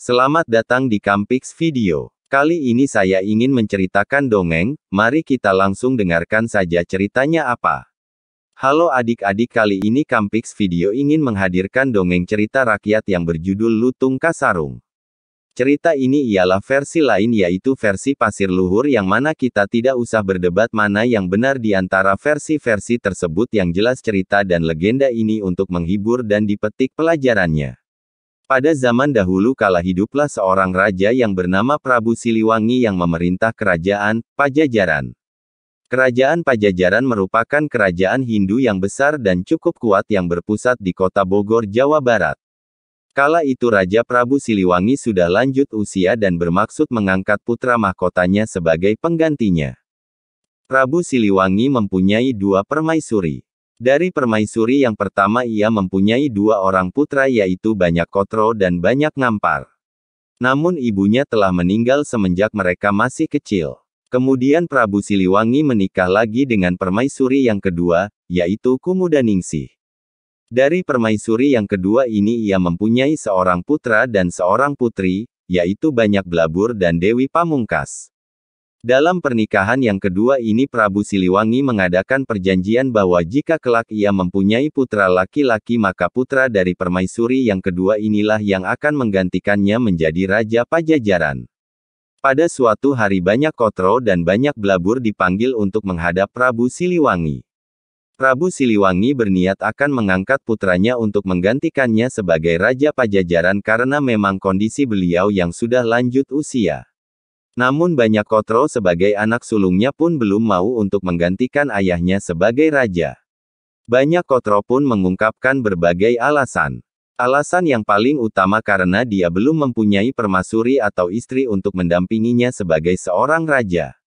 Selamat datang di Campix Video. Kali ini saya ingin menceritakan dongeng, mari kita langsung dengarkan saja ceritanya apa. Halo adik-adik, kali ini Campix Video ingin menghadirkan dongeng cerita rakyat yang berjudul Lutung Kasarung. Cerita ini ialah versi lain, yaitu versi Pasir Luhur, yang mana kita tidak usah berdebat mana yang benar di antara versi-versi tersebut. Yang jelas cerita dan legenda ini untuk menghibur dan dipetik pelajarannya. Pada zaman dahulu kala hiduplah seorang raja yang bernama Prabu Siliwangi yang memerintah kerajaan Pajajaran. Kerajaan Pajajaran merupakan kerajaan Hindu yang besar dan cukup kuat yang berpusat di kota Bogor, Jawa Barat. Kala itu Raja Prabu Siliwangi sudah lanjut usia dan bermaksud mengangkat putra mahkotanya sebagai penggantinya. Prabu Siliwangi mempunyai dua permaisuri. Dari permaisuri yang pertama ia mempunyai dua orang putra, yaitu Banyakotro dan Banyak Ngampar. Namun ibunya telah meninggal semenjak mereka masih kecil. Kemudian Prabu Siliwangi menikah lagi dengan permaisuri yang kedua, yaitu Kumudaningsih. Dari permaisuri yang kedua ini ia mempunyai seorang putra dan seorang putri, yaitu Banyak Blabur dan Dewi Pamungkas. Dalam pernikahan yang kedua ini Prabu Siliwangi mengadakan perjanjian bahwa jika kelak ia mempunyai putra laki-laki maka putra dari permaisuri yang kedua inilah yang akan menggantikannya menjadi Raja Pajajaran. Pada suatu hari Banyakotro dan Banyak Blabur dipanggil untuk menghadap Prabu Siliwangi. Prabu Siliwangi berniat akan mengangkat putranya untuk menggantikannya sebagai Raja Pajajaran karena memang kondisi beliau yang sudah lanjut usia. Namun Banyakotro sebagai anak sulungnya pun belum mau untuk menggantikan ayahnya sebagai raja. Banyakotro pun mengungkapkan berbagai alasan. Alasan yang paling utama karena dia belum mempunyai permaisuri atau istri untuk mendampinginya sebagai seorang raja.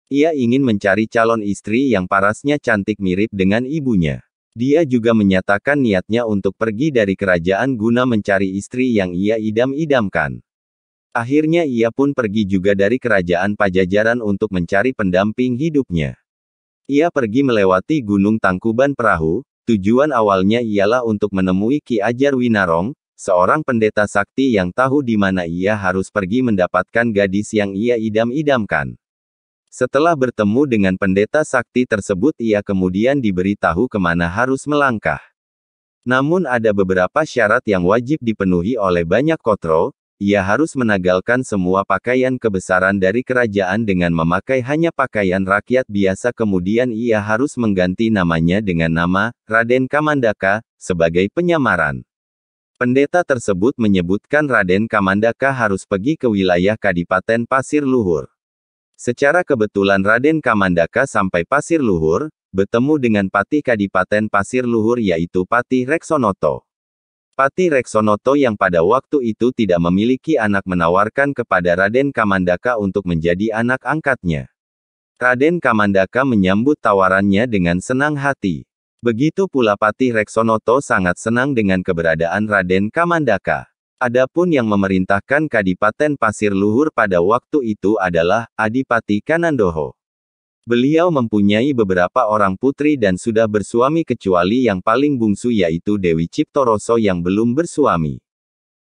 Ia ingin mencari calon istri yang parasnya cantik mirip dengan ibunya. Dia juga menyatakan niatnya untuk pergi dari kerajaan guna mencari istri yang ia idam-idamkan. Akhirnya ia pun pergi juga dari kerajaan Pajajaran untuk mencari pendamping hidupnya. Ia pergi melewati Gunung Tangkuban Perahu. Tujuan awalnya ialah untuk menemui Ki Ajar Winarong, seorang pendeta sakti yang tahu di mana ia harus pergi mendapatkan gadis yang ia idam-idamkan. Setelah bertemu dengan pendeta sakti tersebut ia kemudian diberitahu kemana harus melangkah. Namun ada beberapa syarat yang wajib dipenuhi oleh Banyakotro. Ia harus menagalkan semua pakaian kebesaran dari kerajaan dengan memakai hanya pakaian rakyat biasa, kemudian ia harus mengganti namanya dengan nama Raden Kamandaka sebagai penyamaran. Pendeta tersebut menyebutkan Raden Kamandaka harus pergi ke wilayah Kadipaten Pasir Luhur. Secara kebetulan Raden Kamandaka sampai Pasir Luhur, bertemu dengan Patih Kadipaten Pasir Luhur yaitu Patih Reksonoto. Patih Reksonoto yang pada waktu itu tidak memiliki anak menawarkan kepada Raden Kamandaka untuk menjadi anak angkatnya. Raden Kamandaka menyambut tawarannya dengan senang hati. Begitu pula Patih Reksonoto sangat senang dengan keberadaan Raden Kamandaka. Adapun yang memerintahkan Kadipaten Pasir Luhur pada waktu itu adalah Adipati Kanandoho. Beliau mempunyai beberapa orang putri dan sudah bersuami kecuali yang paling bungsu yaitu Dewi Ciptoroso yang belum bersuami.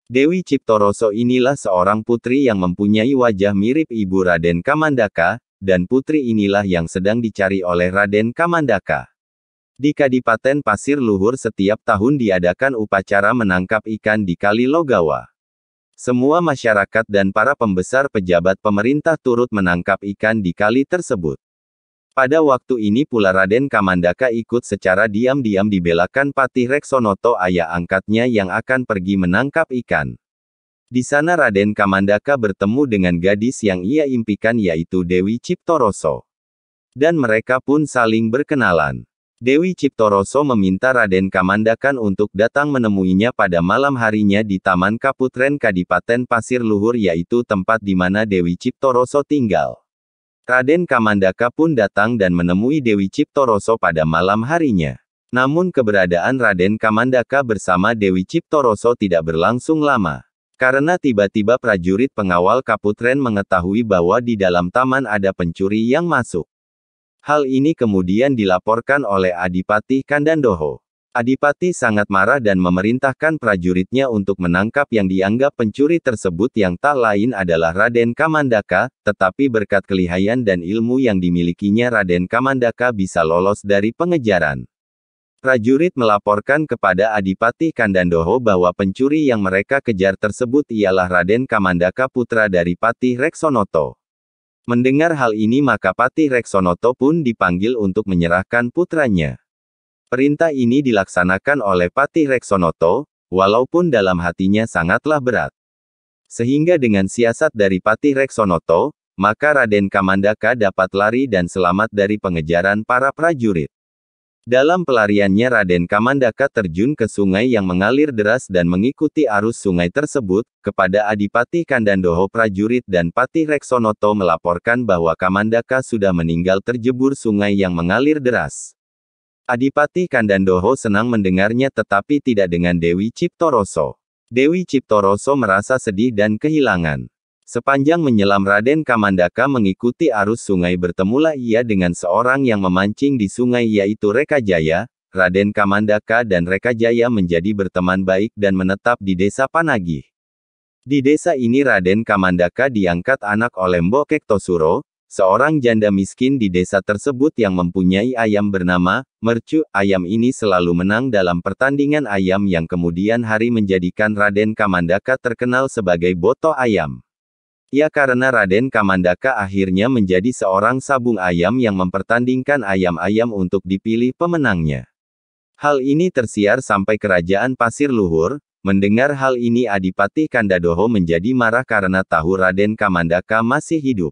Dewi Ciptoroso inilah seorang putri yang mempunyai wajah mirip ibu Raden Kamandaka, dan putri inilah yang sedang dicari oleh Raden Kamandaka. Di Kadipaten Pasir Luhur setiap tahun diadakan upacara menangkap ikan di Kali Logawa. Semua masyarakat dan para pembesar pejabat pemerintah turut menangkap ikan di kali tersebut. Pada waktu ini pula Raden Kamandaka ikut secara diam-diam dibelakan Patih Reksonoto ayah angkatnya yang akan pergi menangkap ikan. Di sana Raden Kamandaka bertemu dengan gadis yang ia impikan yaitu Dewi Ciptoroso. Dan mereka pun saling berkenalan. Dewi Ciptoroso meminta Raden Kamandaka untuk datang menemuinya pada malam harinya di Taman Kaputren Kadipaten Pasir Luhur yaitu tempat di mana Dewi Ciptoroso tinggal. Raden Kamandaka pun datang dan menemui Dewi Ciptoroso pada malam harinya. Namun keberadaan Raden Kamandaka bersama Dewi Ciptoroso tidak berlangsung lama. Karena tiba-tiba prajurit pengawal Kaputren mengetahui bahwa di dalam taman ada pencuri yang masuk. Hal ini kemudian dilaporkan oleh Adipati Kandandoho. Adipati sangat marah dan memerintahkan prajuritnya untuk menangkap yang dianggap pencuri tersebut yang tak lain adalah Raden Kamandaka, tetapi berkat kelihayan dan ilmu yang dimilikinya Raden Kamandaka bisa lolos dari pengejaran. Prajurit melaporkan kepada Adipati Kandandoho bahwa pencuri yang mereka kejar tersebut ialah Raden Kamandaka putra dari Patih Reksonoto. Mendengar hal ini maka Patih Reksonoto pun dipanggil untuk menyerahkan putranya. Perintah ini dilaksanakan oleh Patih Reksonoto, walaupun dalam hatinya sangatlah berat. Sehingga dengan siasat dari Patih Reksonoto, maka Raden Kamandaka dapat lari dan selamat dari pengejaran para prajurit. Dalam pelariannya Raden Kamandaka terjun ke sungai yang mengalir deras dan mengikuti arus sungai tersebut. Kepada Adipati Kandandoho prajurit dan Patih Reksonoto melaporkan bahwa Kamandaka sudah meninggal terjebur sungai yang mengalir deras. Adipati Kandandoho senang mendengarnya tetapi tidak dengan Dewi Ciptoroso. Dewi Ciptoroso merasa sedih dan kehilangan. Sepanjang menyelam Raden Kamandaka mengikuti arus sungai bertemulah ia dengan seorang yang memancing di sungai yaitu Rekajaya. Raden Kamandaka dan Rekajaya menjadi berteman baik dan menetap di desa Panagih. Di desa ini Raden Kamandaka diangkat anak oleh Mbok Kektosuro, seorang janda miskin di desa tersebut yang mempunyai ayam bernama Mercu. Ayam ini selalu menang dalam pertandingan ayam yang kemudian hari menjadikan Raden Kamandaka terkenal sebagai Boto Ayam. Ya karena Raden Kamandaka akhirnya menjadi seorang sabung ayam yang mempertandingkan ayam-ayam untuk dipilih pemenangnya. Hal ini tersiar sampai kerajaan Pasir Luhur. Mendengar hal ini Adipati Kandandoho menjadi marah karena tahu Raden Kamandaka masih hidup.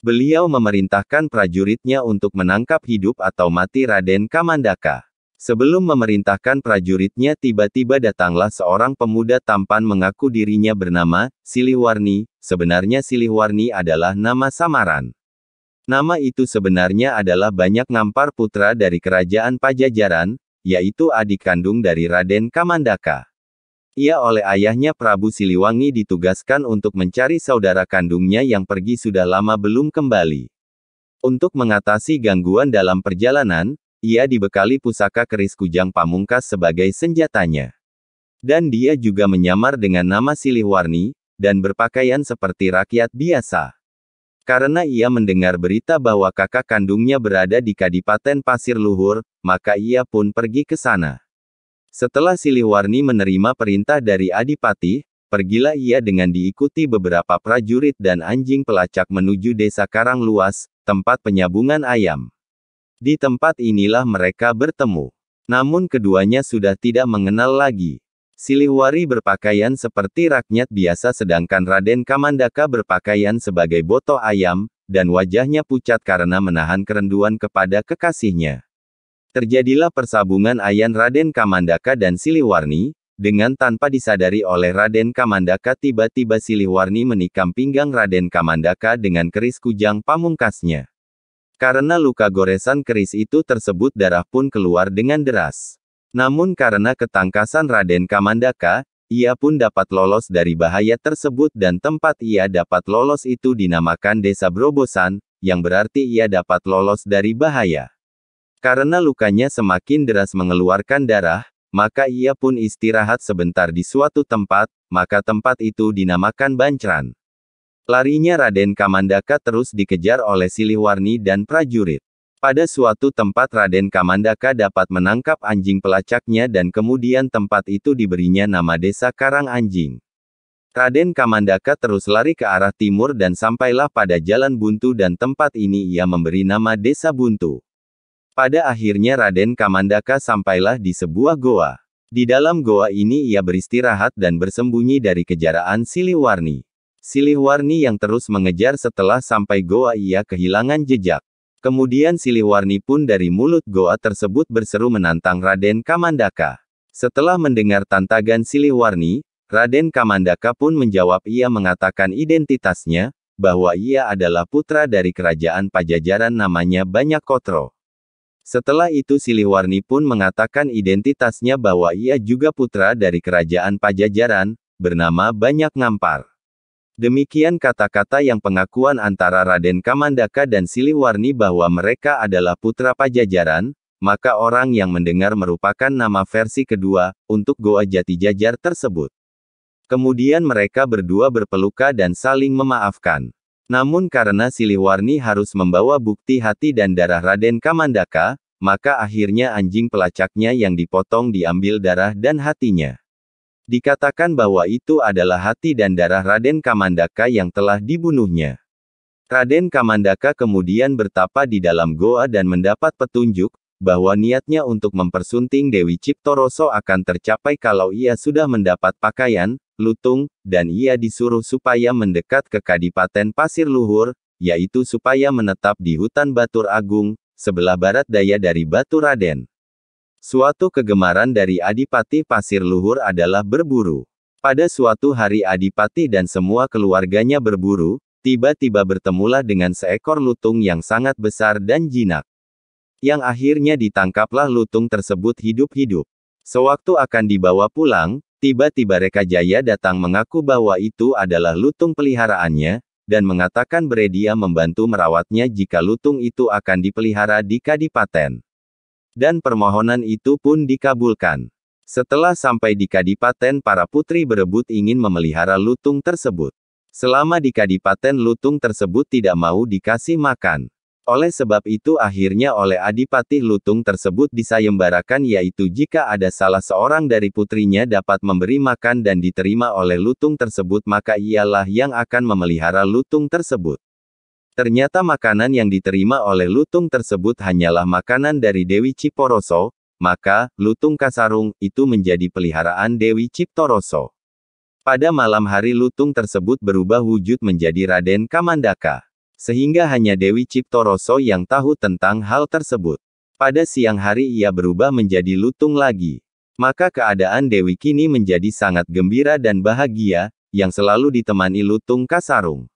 Beliau memerintahkan prajuritnya untuk menangkap hidup atau mati Raden Kamandaka. Sebelum memerintahkan prajuritnya tiba-tiba datanglah seorang pemuda tampan mengaku dirinya bernama Silihwarni. Sebenarnya Silihwarni adalah nama samaran. Nama itu sebenarnya adalah Banyak Ngampar putra dari kerajaan Pajajaran, yaitu adik kandung dari Raden Kamandaka. Ia oleh ayahnya Prabu Siliwangi ditugaskan untuk mencari saudara kandungnya yang pergi sudah lama belum kembali. Untuk mengatasi gangguan dalam perjalanan, ia dibekali pusaka keris Kujang Pamungkas sebagai senjatanya. Dan dia juga menyamar dengan nama Silihwarni, dan berpakaian seperti rakyat biasa. Karena ia mendengar berita bahwa kakak kandungnya berada di Kadipaten Pasir Luhur, maka ia pun pergi ke sana. Setelah Silihwarni menerima perintah dari Adipati, pergilah ia dengan diikuti beberapa prajurit dan anjing pelacak menuju desa Karangluas, tempat penyabungan ayam. Di tempat inilah mereka bertemu. Namun keduanya sudah tidak mengenal lagi. Silihwarni berpakaian seperti rakyat biasa sedangkan Raden Kamandaka berpakaian sebagai Boto Ayam, dan wajahnya pucat karena menahan kerenduan kepada kekasihnya. Terjadilah persabungan ayan Raden Kamandaka dan Silihwarni, dengan tanpa disadari oleh Raden Kamandaka tiba-tiba Silihwarni menikam pinggang Raden Kamandaka dengan keris Kujang Pamungkasnya. Karena luka goresan keris itu tersebut darah pun keluar dengan deras. Namun karena ketangkasan Raden Kamandaka, ia pun dapat lolos dari bahaya tersebut dan tempat ia dapat lolos itu dinamakan Desa Brobosan, yang berarti ia dapat lolos dari bahaya. Karena lukanya semakin deras mengeluarkan darah, maka ia pun istirahat sebentar di suatu tempat, maka tempat itu dinamakan Bancran. Larinya Raden Kamandaka terus dikejar oleh Silihwarni dan prajurit. Pada suatu tempat Raden Kamandaka dapat menangkap anjing pelacaknya dan kemudian tempat itu diberinya nama Desa Karang Anjing. Raden Kamandaka terus lari ke arah timur dan sampailah pada Jalan Buntu dan tempat ini ia memberi nama Desa Buntu. Pada akhirnya Raden Kamandaka sampailah di sebuah goa. Di dalam goa ini ia beristirahat dan bersembunyi dari kejaraan Silihwarni. Silihwarni yang terus mengejar setelah sampai goa ia kehilangan jejak. Kemudian Silihwarni pun dari mulut goa tersebut berseru menantang Raden Kamandaka. Setelah mendengar tantangan Silihwarni, Raden Kamandaka pun menjawab ia mengatakan identitasnya, bahwa ia adalah putra dari kerajaan Pajajaran namanya Banyak Kotro. Setelah itu Silihwarni pun mengatakan identitasnya bahwa ia juga putra dari kerajaan Pajajaran, bernama Banyak Ngampar. Demikian kata-kata yang pengakuan antara Raden Kamandaka dan Silihwarni bahwa mereka adalah putra Pajajaran, maka orang yang mendengar merupakan nama versi kedua, untuk Goa Jatijajar tersebut. Kemudian mereka berdua berpelukan dan saling memaafkan. Namun karena Siliwarni harus membawa bukti hati dan darah Raden Kamandaka, maka akhirnya anjing pelacaknya yang dipotong diambil darah dan hatinya. Dikatakan bahwa itu adalah hati dan darah Raden Kamandaka yang telah dibunuhnya. Raden Kamandaka kemudian bertapa di dalam goa dan mendapat petunjuk, bahwa niatnya untuk mempersunting Dewi Ciptoroso akan tercapai kalau ia sudah mendapat pakaian, lutung, dan ia disuruh supaya mendekat ke Kadipaten Pasir Luhur, yaitu supaya menetap di hutan Batur Agung, sebelah barat daya dari Batu Raden. Suatu kegemaran dari Adipati Pasir Luhur adalah berburu. Pada suatu hari Adipati dan semua keluarganya berburu, tiba-tiba bertemulah dengan seekor lutung yang sangat besar dan jinak. Yang akhirnya ditangkaplah lutung tersebut hidup-hidup. Sewaktu akan dibawa pulang, tiba-tiba Rekajaya datang mengaku bahwa itu adalah lutung peliharaannya, dan mengatakan bersedia membantu merawatnya jika lutung itu akan dipelihara di Kadipaten. Dan permohonan itu pun dikabulkan. Setelah sampai di Kadipaten, para putri berebut ingin memelihara lutung tersebut. Selama di Kadipaten, lutung tersebut tidak mau dikasih makan. Oleh sebab itu akhirnya oleh Adipati lutung tersebut disayembarakan, yaitu jika ada salah seorang dari putrinya dapat memberi makan dan diterima oleh lutung tersebut, maka ialah yang akan memelihara lutung tersebut. Ternyata makanan yang diterima oleh lutung tersebut hanyalah makanan dari Dewi Ciptoroso, maka lutung Kasarung itu menjadi peliharaan Dewi Ciptoroso. Pada malam hari lutung tersebut berubah wujud menjadi Raden Kamandaka. Sehingga hanya Dewi Ciptoroso yang tahu tentang hal tersebut. Pada siang hari ia berubah menjadi lutung lagi. Maka keadaan Dewi kini menjadi sangat gembira dan bahagia, yang selalu ditemani lutung Kasarung.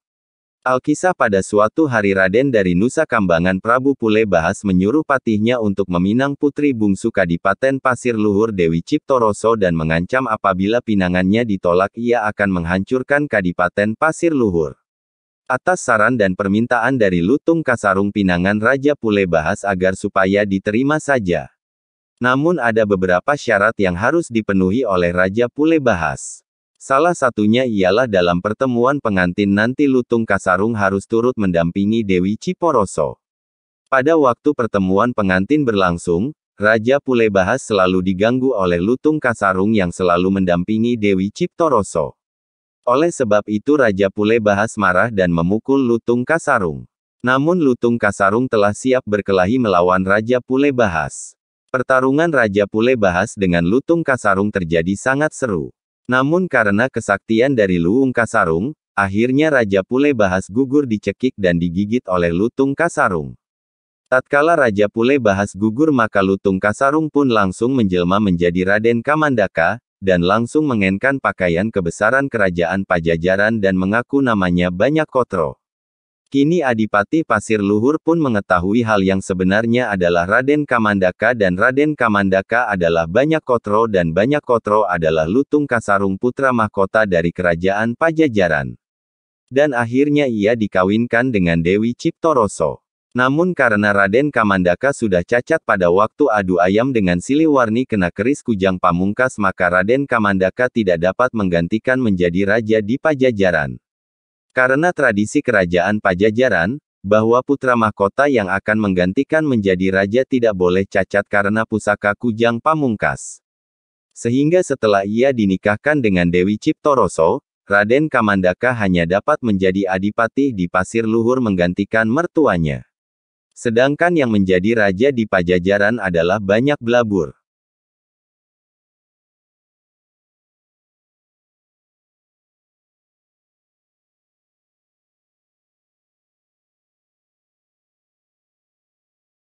Alkisah pada suatu hari Raden dari Nusa Kambangan Prabu Pule Bahas menyuruh patihnya untuk meminang putri bungsu Kadipaten Pasir Luhur Dewi Ciptoroso dan mengancam apabila pinangannya ditolak ia akan menghancurkan Kadipaten Pasir Luhur. Atas saran dan permintaan dari lutung Kasarung, pinangan Raja Pule Bahas agar supaya diterima saja. Namun ada beberapa syarat yang harus dipenuhi oleh Raja Pule Bahas. Salah satunya ialah dalam pertemuan pengantin nanti lutung Kasarung harus turut mendampingi Dewi Ciptoroso. Pada waktu pertemuan pengantin berlangsung, Raja Pule Bahas selalu diganggu oleh lutung Kasarung yang selalu mendampingi Dewi Ciptoroso. Oleh sebab itu Raja Pule Bahas marah dan memukul lutung Kasarung. Namun lutung Kasarung telah siap berkelahi melawan Raja Pule Bahas. Pertarungan Raja Pule Bahas dengan lutung Kasarung terjadi sangat seru. Namun karena kesaktian dari lutung Kasarung, akhirnya Raja Pule Bahas gugur dicekik dan digigit oleh lutung Kasarung. Tatkala Raja Pule Bahas gugur, maka lutung Kasarung pun langsung menjelma menjadi Raden Kamandaka, dan langsung mengenakan pakaian kebesaran kerajaan Pajajaran dan mengaku namanya Banyakotro. Kini Adipati Pasir Luhur pun mengetahui hal yang sebenarnya adalah Raden Kamandaka dan Raden Kamandaka adalah Banyakotro dan Banyakotro adalah lutung Kasarung putra mahkota dari kerajaan Pajajaran. Dan akhirnya ia dikawinkan dengan Dewi Ciptoroso. Namun karena Raden Kamandaka sudah cacat pada waktu adu ayam dengan Siliwarni kena keris kujang pamungkas, maka Raden Kamandaka tidak dapat menggantikan menjadi raja di Pajajaran. Karena tradisi kerajaan Pajajaran, bahwa putra mahkota yang akan menggantikan menjadi raja tidak boleh cacat karena pusaka kujang pamungkas. Sehingga setelah ia dinikahkan dengan Dewi Ciptoroso, Raden Kamandaka hanya dapat menjadi adipati di Pasir Luhur menggantikan mertuanya. Sedangkan yang menjadi raja di Pajajaran adalah Banyak Blabur.